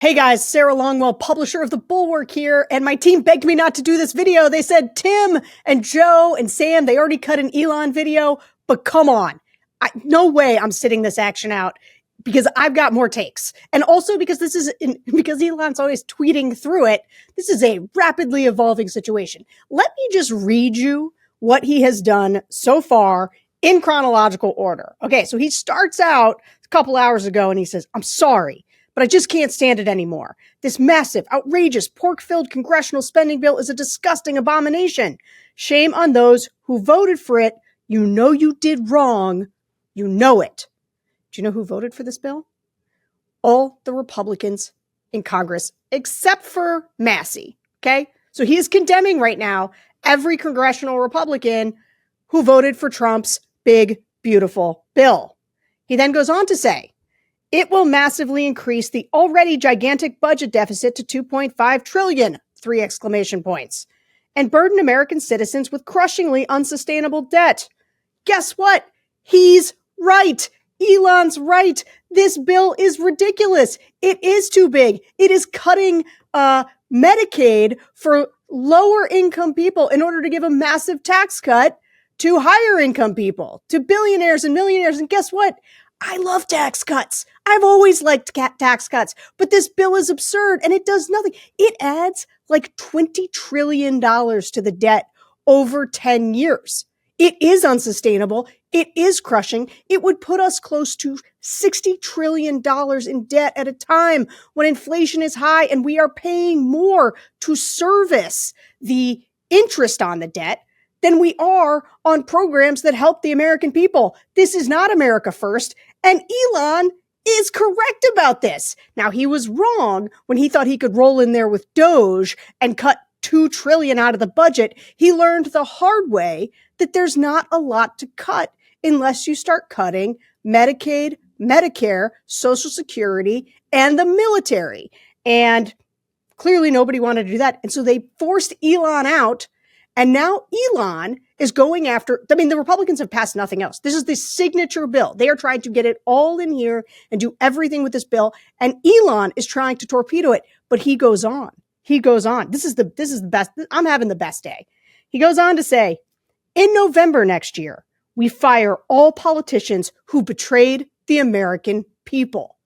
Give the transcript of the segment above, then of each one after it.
Hey guys, Sarah Longwell, publisher of the Bulwark here, and my team begged me not to do this video. They said Tim and Joe and Sam, they already cut an Elon video, but come on. No way I'm sitting this action out because I've got more takes. And also because because Elon's always tweeting through it, this is a rapidly evolving situation. Let me just read you what he has done so far in chronological order. Okay, so he starts out a couple hours ago and he says, "I'm sorry, but I just can't stand it anymore. This massive, outrageous, pork-filled congressional spending bill is a disgusting abomination. Shame on those who voted for it. You know you did wrong. You know it." Do you know who voted for this bill? All the Republicans in Congress, except for Massey. Okay? So he is condemning right now every congressional Republican who voted for Trump's big, beautiful bill. He then goes on to say, "It will massively increase the already gigantic budget deficit to 2.5 trillion, three exclamation points, and burden American citizens with crushingly unsustainable debt." Guess what? He's right. Elon's right. This bill is ridiculous. It is too big. It is cutting Medicaid for lower income people in order to give a massive tax cut to higher income people, to billionaires and millionaires. And guess what? I love tax cuts. I've always liked tax cuts, but this bill is absurd and it does nothing. It adds like $20 trillion to the debt over 10 years. It is unsustainable. It is crushing. It would put us close to $60 trillion in debt at a time when inflation is high and we are paying more to service the interest on the debt than we are on programs that help the American people. This is not America first. And Elon is correct about this. Now, he was wrong when he thought he could roll in there with Doge and cut $2 trillion out of the budget. He learned the hard way that there's not a lot to cut unless you start cutting Medicaid, Medicare, Social Security, and the military. And clearly nobody wanted to do that. And so they forced Elon out. And now Elon is going after, the Republicans have passed nothing else. This is the signature bill. They are trying to get it all in here and do everything with this bill. And Elon is trying to torpedo it, but he goes on. He goes on. This is the best. I'm having the best day. He goes on to say, "In November next year, we fire all politicians who betrayed the American people."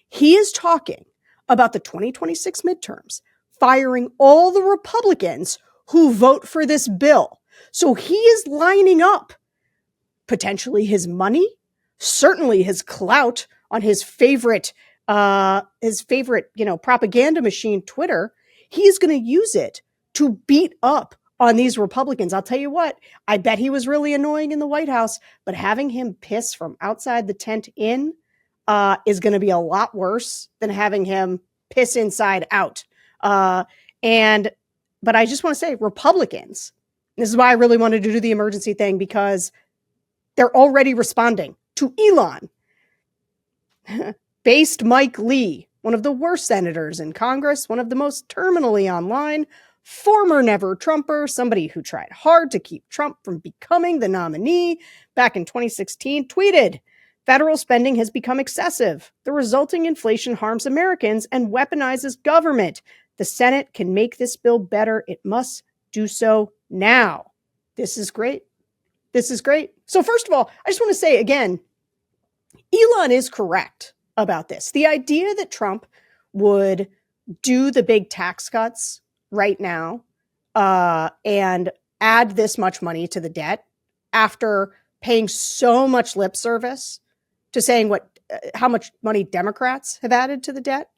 He is talking about the 2026 midterms, firing all the Republicans who vote for this bill. So he is lining up potentially his money, certainly his clout on his favorite, propaganda machine, Twitter. He's going to use it to beat up on these Republicans. I'll tell you what, I bet he was really annoying in the White House, but having him piss from outside the tent in is going to be a lot worse than having him piss inside out. But I just want to say, Republicans, this is why I really wanted to do the emergency thing, because they're already responding to Elon. Based Mike Lee, one of the worst senators in Congress, one of the most terminally online, former never Trumper, somebody who tried hard to keep Trump from becoming the nominee back in 2016, tweeted, "Federal spending has become excessive. The resulting inflation harms Americans and weaponizes government. The Senate can make this bill better. It must do so now." This is great. This is great. So first of all, I just want to say again, Elon is correct about this. The idea that Trump would do the big tax cuts right now and add this much money to the debt after paying so much lip service to saying how much money Democrats have added to the debt.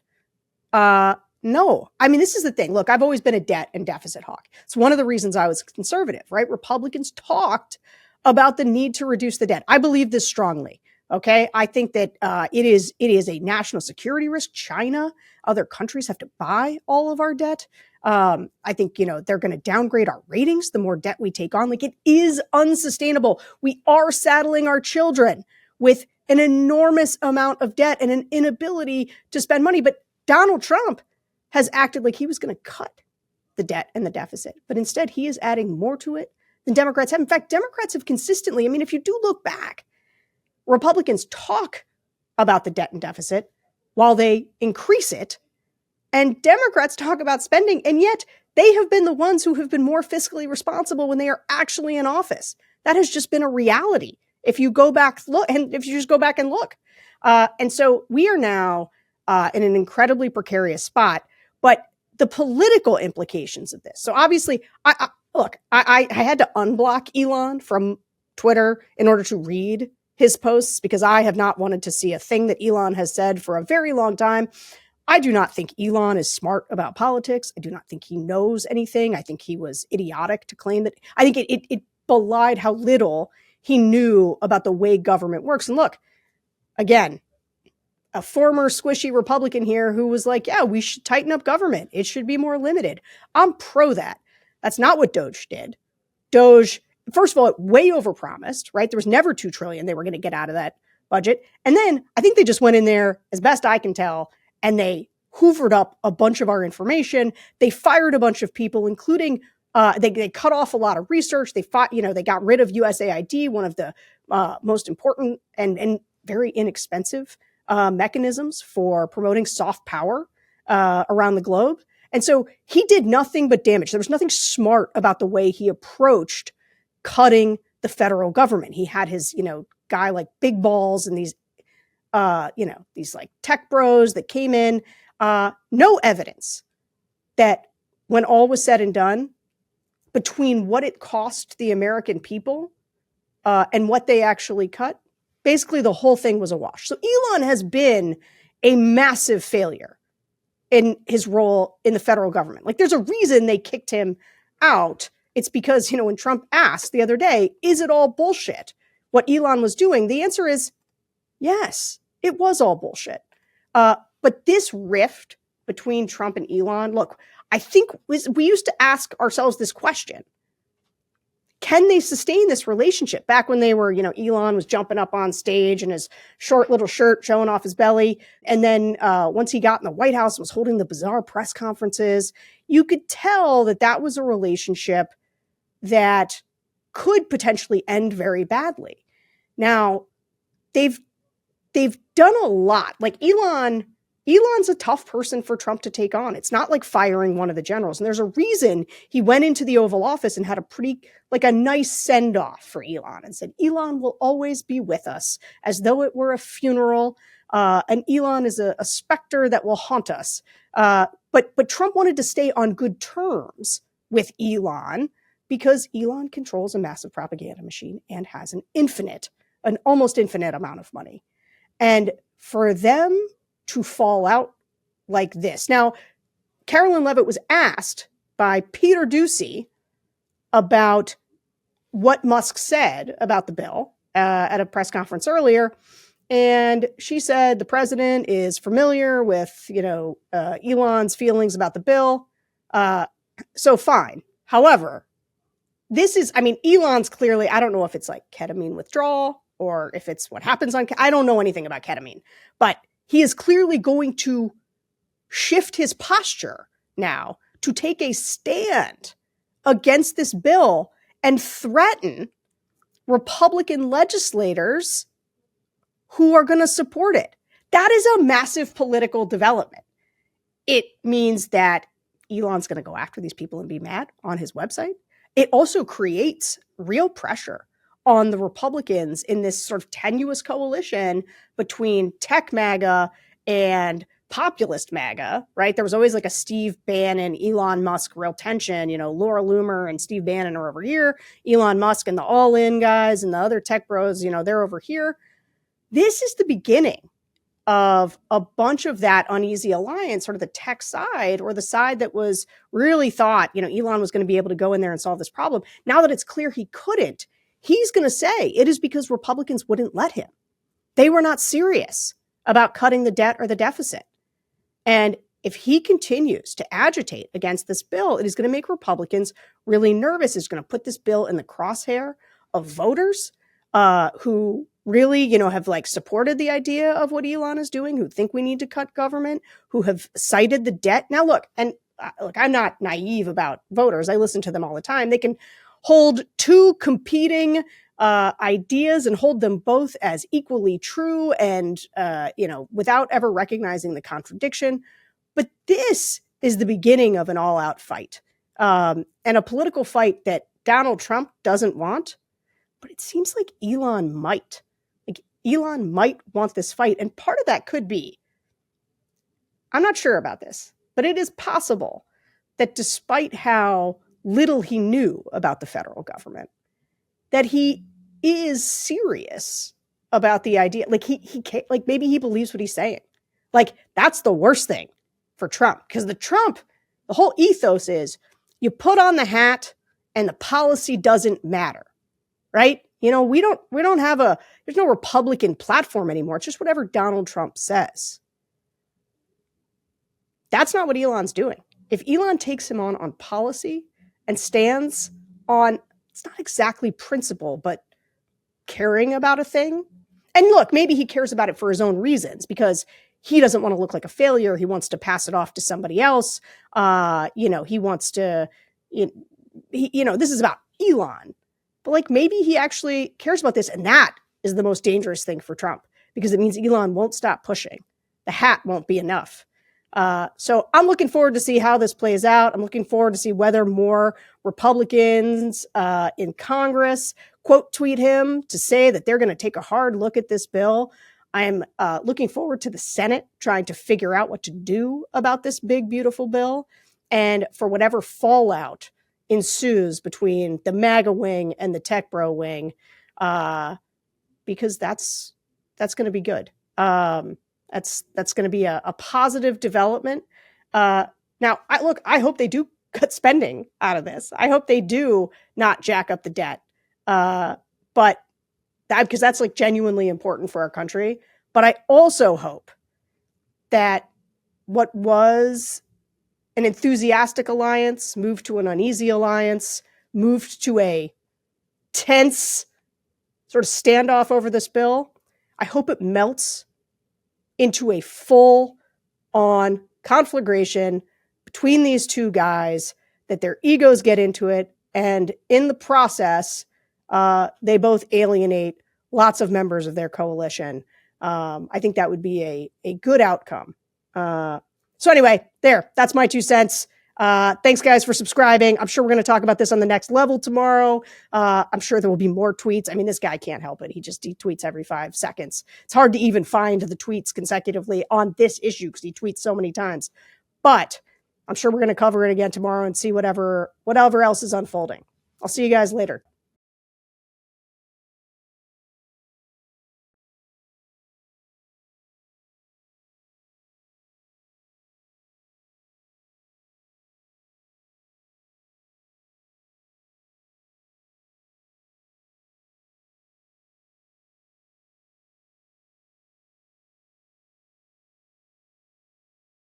No, this is the thing. Look, I've always been a debt and deficit hawk. It's one of the reasons I was conservative, right? Republicans talked about the need to reduce the debt. I believe this strongly. Okay. I think that it is a national security risk. China, other countries have to buy all of our debt. I think, they're going to downgrade our ratings the more debt we take on. Like, it is unsustainable. We are saddling our children with an enormous amount of debt and an inability to spend money. But Donald Trump has acted like he was going to cut the debt and the deficit, but instead he is adding more to it than Democrats have. In fact, Democrats have consistently, if you do look back, Republicans talk about the debt and deficit while they increase it. And Democrats talk about spending, and yet they have been the ones who have been more fiscally responsible when they are actually in office. That has just been a reality. If you go back, look, and if you just go back and look. And so we are now in an incredibly precarious spot. But the political implications of this. So obviously, I had to unblock Elon from Twitter in order to read his posts because I have not wanted to see a thing that Elon has said for a very long time. I do not think Elon is smart about politics. I do not think he knows anything. I think he was idiotic to claim that. I think it belied how little he knew about the way government works. And look, again, a former squishy Republican here who was like, yeah, we should tighten up government. It should be more limited. I'm pro that. That's not what Doge did. Doge, first of all, it way overpromised, right? There was never $2 trillion they were going to get out of that budget. And then I think they just went in there, as best I can tell, and they hoovered up a bunch of our information. They fired a bunch of people, including they cut off a lot of research. They got rid of USAID, one of the most important and very inexpensive mechanisms for promoting soft power around the globe. And so he did nothing but damage. There was nothing smart about the way he approached cutting the federal government. He had his, guy like Big Balls and these like tech bros that came in. No evidence that when all was said and done, between what it cost the American people and what they actually cut, basically the whole thing was a wash. So Elon has been a massive failure in his role in the federal government. Like, there's a reason they kicked him out. It's because, when Trump asked the other day, is it all bullshit what Elon was doing? The answer is yes, it was all bullshit. But this rift between Trump and Elon, look, I think we used to ask ourselves this question. Can they sustain this relationship? Back when they were, Elon was jumping up on stage in his short little shirt, showing off his belly. And then once he got in the White House, was holding the bizarre press conferences. You could tell that that was a relationship that could potentially end very badly. Now, they've done a lot. Like Elon's a tough person for Trump to take on. It's not like firing one of the generals. And there's a reason he went into the Oval Office and had a nice send off for Elon and said, Elon will always be with us, as though it were a funeral. And Elon is a specter that will haunt us. But Trump wanted to stay on good terms with Elon because Elon controls a massive propaganda machine and has an almost infinite amount of money. And for them to fall out like this. Now, Carolyn Levitt was asked by Peter Doocy about what Musk said about the bill at a press conference earlier. And she said the president is familiar with, Elon's feelings about the bill. So fine. However, Elon's clearly, I don't know if it's like ketamine withdrawal or if it's what happens I don't know anything about ketamine, but he is clearly going to shift his posture now to take a stand against this bill and threaten Republican legislators who are going to support it. That is a massive political development. It means that Elon's going to go after these people and be mad on his website. It also creates real pressure on the Republicans in this sort of tenuous coalition between tech MAGA and populist MAGA, right? There was always like a Steve Bannon, Elon Musk real tension. Laura Loomer and Steve Bannon are over here. Elon Musk and the all-in guys and the other tech bros, they're over here. This is the beginning of a bunch of that uneasy alliance, sort of the tech side or the side that was really thought, Elon was going to be able to go in there and solve this problem. Now that it's clear he couldn't, he's going to say it is because Republicans wouldn't let him. They were not serious about cutting the debt or the deficit. And if he continues to agitate against this bill, it is going to make Republicans really nervous. It's going to put this bill in the crosshair of voters who really, have supported the idea of what Elon is doing, who think we need to cut government, who have cited the debt. Now, look, I'm not naive about voters. I listen to them all the time. They can hold two competing ideas and hold them both as equally true and, without ever recognizing the contradiction. But this is the beginning of an all-out fight, and a political fight that Donald Trump doesn't want, but it seems like Elon might. Like, Elon might want this fight, and part of that could be, I'm not sure about this, but it is possible that despite how little he knew about the federal government, that he is serious about the idea. Like, like maybe he believes what he's saying. Like, that's the worst thing for Trump, because the whole ethos is you put on the hat and the policy doesn't matter, right? You know, we don't have there's no Republican platform anymore. It's just whatever Donald Trump says. That's not what Elon's doing. If Elon takes him on policy and stands on, it's not exactly principle, but caring about a thing. And look, maybe he cares about it for his own reasons, because he doesn't want to look like a failure. He wants to pass it off to somebody else. He wants to, this is about Elon. But like, maybe he actually cares about this. And that is the most dangerous thing for Trump, because it means Elon won't stop pushing. The hat won't be enough. So I'm looking forward to see how this plays out. I'm looking forward to see whether more Republicans in Congress quote tweet him to say that they're going to take a hard look at this bill. I'm looking forward to the Senate trying to figure out what to do about this big, beautiful bill, and for whatever fallout ensues between the MAGA wing and the tech bro wing, because that's going to be good. That's going to be a positive development. Now, I hope they do cut spending out of this. I hope they do not jack up the debt. But because that's like genuinely important for our country. But I also hope that what was an enthusiastic alliance moved to an uneasy alliance, moved to a tense sort of standoff over this bill. I hope it melts into a full-on conflagration between these two guys, that their egos get into it, and in the process, they both alienate lots of members of their coalition. I think that would be a good outcome. So anyway, that's my 2 cents. Thanks, guys, for subscribing. I'm sure we're going to talk about this on the next level tomorrow. I'm sure there will be more tweets. I mean, this guy can't help it. He tweets every 5 seconds. It's hard to even find the tweets consecutively on this issue because he tweets so many times. But I'm sure we're going to cover it again tomorrow and see whatever else is unfolding. I'll see you guys later.